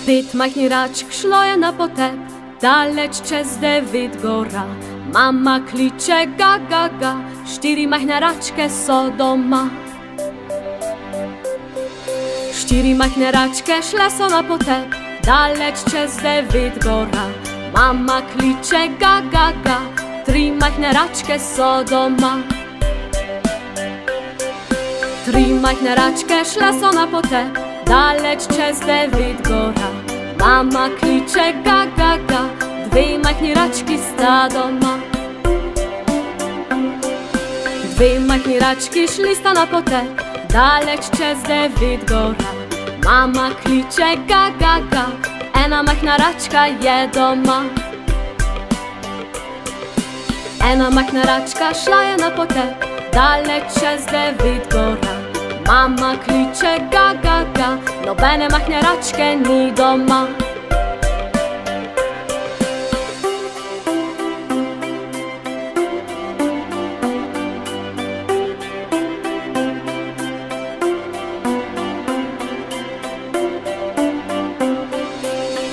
Pět majchných raček šlo je na potep, daleč čez 9 gora. Mama kliče ga, ga, ga, 4 majhne račke so doma. 4 majhne račke šle so na potep, daleč čez 9 gora. Mama kliče ga, ga, ga, 3 majhne račke so doma. 3 majhne račke šle so na potep, daleč čez 9 gora. Mama kliče ga, ga, ga, 2 majhni rački sta doma. 2 majhni rački šli sta na potep, daleč čez 9 gora. Mama kliče ga, ga, ga, 1 majhna račka je doma. 1 majhna račka šla je na potep, daleč čez 9 gora. Mama kliče ga, ga, ga, nobene majhne račke ni doma.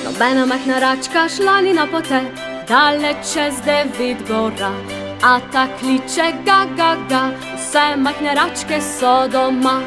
Nobena majhna račka šla ni na potep, daleč čez 9 gora. A ta kliče ga, ga, ga, vse majhne račke so doma.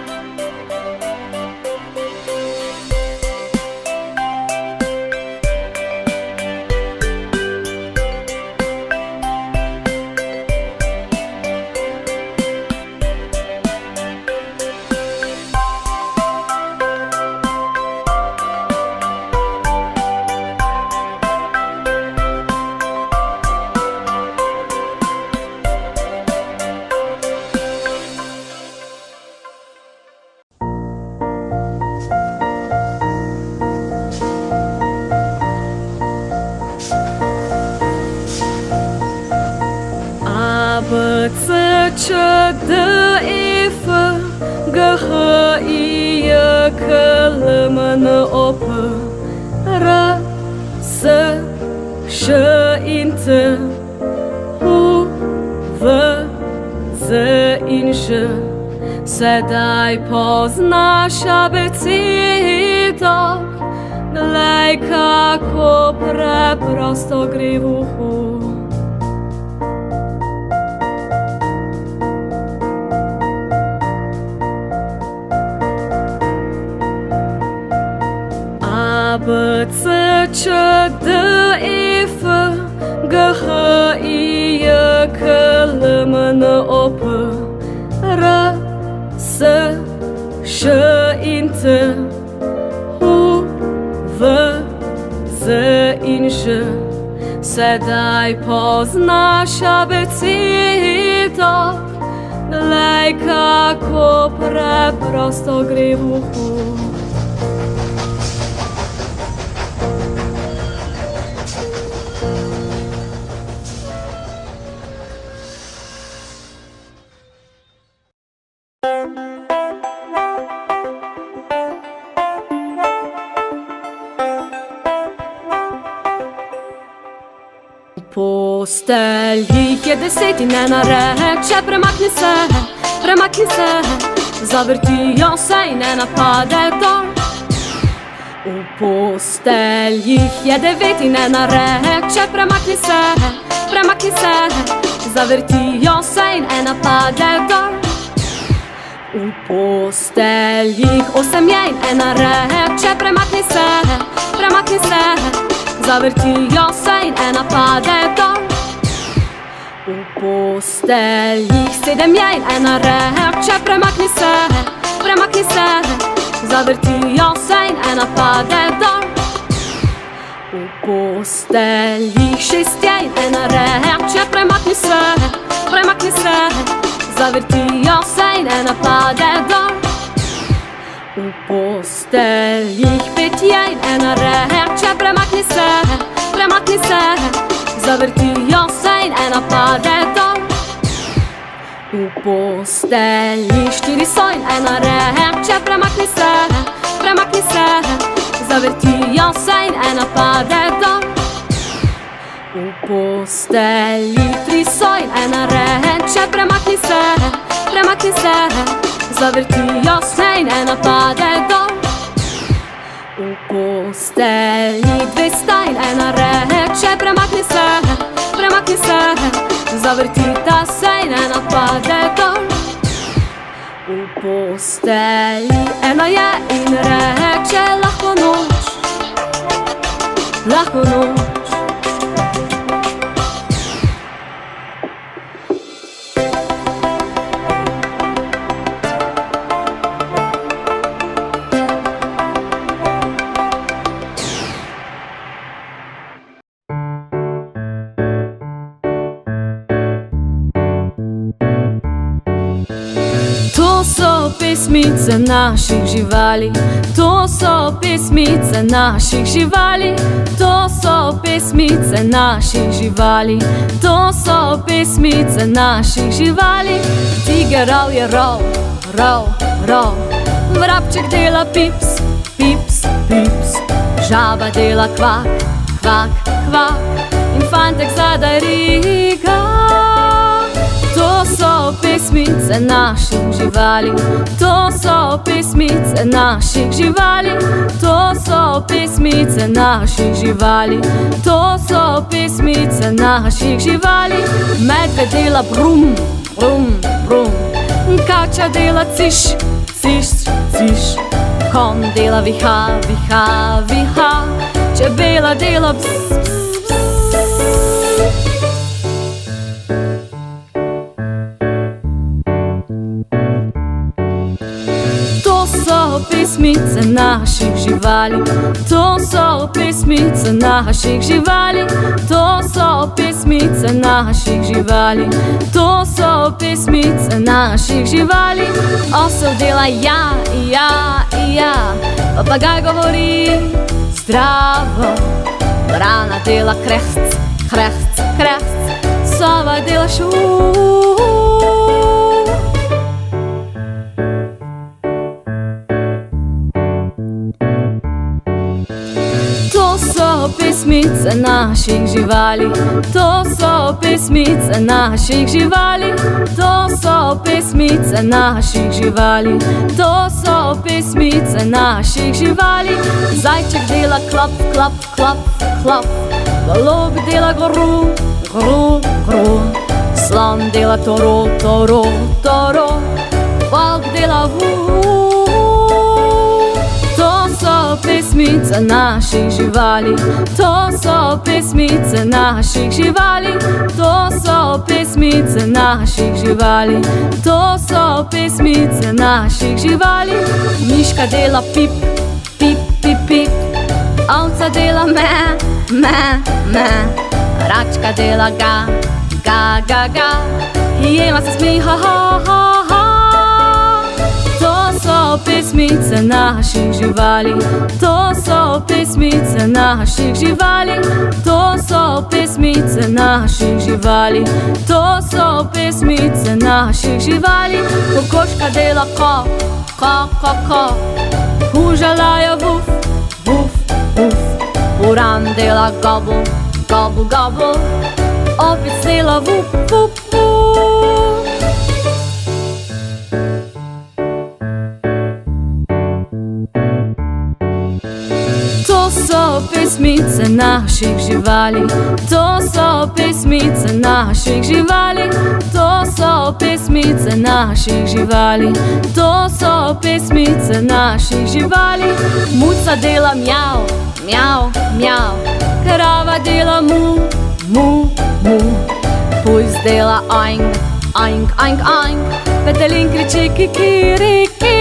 B, C, Č, D, E, F, G, H, I, J, K, L, M, N, O, P, R, S, Š in T, U, V, Z in Ž. Sedaj poznaš abecedo, glej, kako preprosto gre v uhu. A, B, C, Č, D, E, F, G, H, I, J, K, L, M, N, O, P, R, S, Š in T, U, V, Z in Ž. Sedaj poznaš abecedo, glej, kako preprosto gre v uhu. V postelji je 10 in ena reče, premakni se, zavrtijo se in ena pade dol. V postelji je 9 in ena reče, premakni se, zavrtijo se in ena pade dol. V postelji 8 je in ena reče, premakni se, zavrtijo se in ena pade dol. V posteljih 7 je in ena reče, premakni se, zavrtijo se in ena pade dol. V posteljih 6 je in ena reče, premakni se, zavrtijo se in ena pade dol. V posteljih 5 je in ena reče, premakni se, zavrtijo se in ena pade dol. V posteljih 4 so in ena reče, premakni se, zavrtijo se in ena pade dol. V posteljih 3 so in ena reče, premakni se, zavrtijo se in ena pade dol. V postelji dve sta in ena reče: premakni se, zavrtita se in ena pade dol. V postelji ena je in reče: lahko noč. To so pesmice naših živali, to so pesmice naših živali, to so pesmice naših živali, to so pesmice naših živali. Tiger je rov, vrabček dela pips, žaba dela kvak, in fantek zadaj riga. To so pesmice naših živali, to so pesmice naših živali, to so pesmice naših živali, to so pesmice naših živali. Medved dela brum, kača dela ciš, konj dela viha, čebela dela bzz. To so pesmice naših živali, to so pesmice naših živali, to so pesmice naših živali, to so pesmice naših živali. Osel dela ja, papagaj govori zdravo, vrana dela krehc, sova dela šu. To so pesmice naših živali, to so pesmice naših živali, to so pesmice naših živali, to so pesmice naših živali. Zajček dela klop, golob dela gru, slon dela toro, volk dela vu. To so pesmice naših živali, to so pesmice naših živali, to so pesmice naših živali, to so pesmice naših živali. Miška dela pip, ovca dela me, račka dela ga, hijena se smeji ha. To so pesmice naših živali, to so pesmice naših živali, to so pesmice naših živali, to so pesmice naših živali. Kokoška dela ko, hužalaja vuf, puran dela gobble, opic dela vup. To so pesmice naših živali, to so pesmice naših živali, to so pesmice naših živali, to so pesmice naših živali. Muca dela mjav, krava dela mu, pujs dela oink, petelin kriči kikiriki.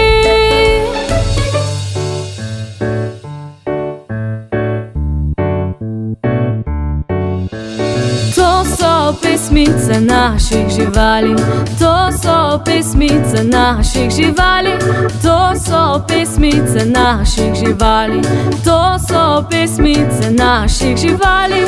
To so pesmice naših živali, to so pesmice naših živali, to so pesmice naših živali, to so pesmice naših živali.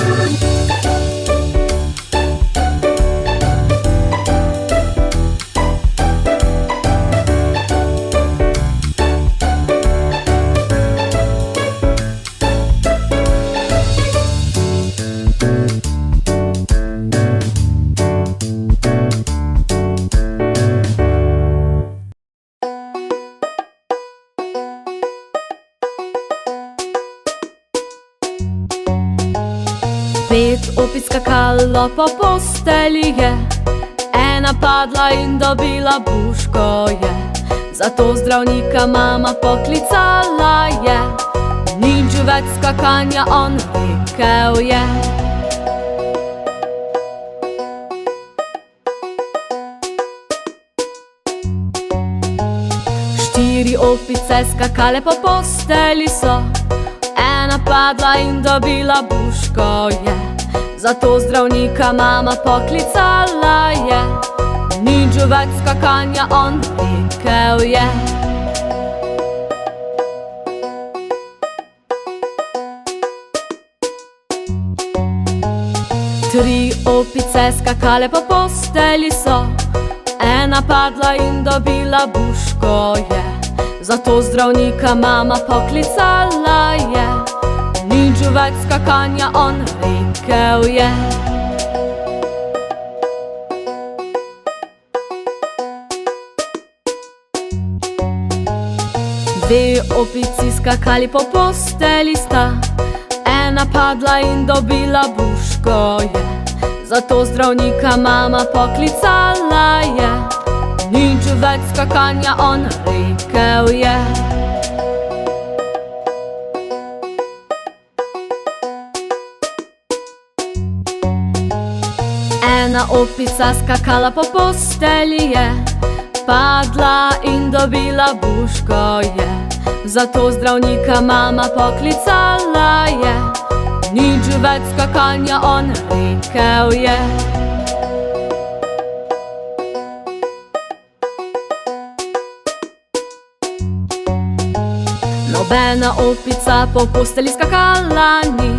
5 opic skakalo po postelji je, ena padla in dobila buško je. Zato zdravnika mama poklicala je, nič več skakanja, on rekel je. 4 opice skakale po postelji so, ena padla in dobila buško je. Zato zdravnika mama poklicala je, nič več skakanja, on rekel je. Tri opice skakale po postelji so, ena padla in dobila buško je. Zato zdravnika mama poklicala je, nič več skakanja, on rekel je. Dve opici skakali po postelji sta, ena padla in dobila buško je. Zato zdravnika mama poklicala je, nič več skakanja, on rekel je. Ena opica skakala po postelji je, padla in dobila buško je. Zato zdravnika mama poklicala je, nič več skakanja, on rekel je. Nobena opica po postelji skakala ni,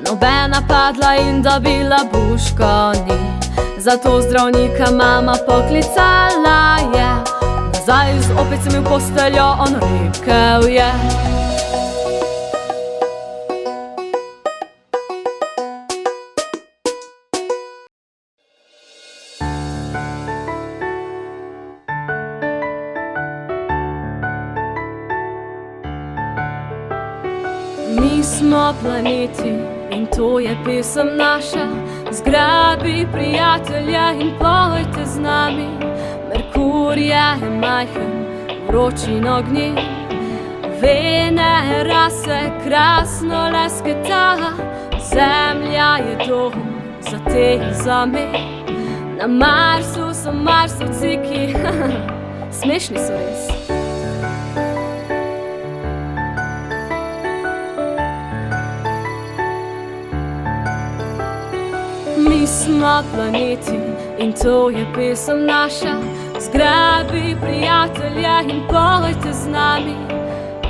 nobena padla in dobila buško ni. Zato zdravnika mama poklicala je, nazaj z opicami v posteljo, on rekel je. Mi smo planeti in to je pesem naša, zgrabi prijatelje in pojte z nami. Merkur je majhen, vročin ognjen, Venera se krasno lesketa, Zemlja je dom za te in za me. Na Marsu so Marsovci, ki smešni so res. Mi smo planeti in to je pesem naša, zgrabi prijatelje in pojte z nami.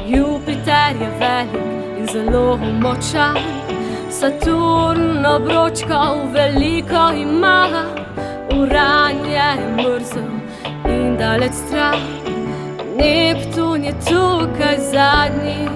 Jupiter je velik in zelo močan, Saturn obročkov veliko ima, Uran je mrzel in daleč stran, Neptun je tukaj zadnji.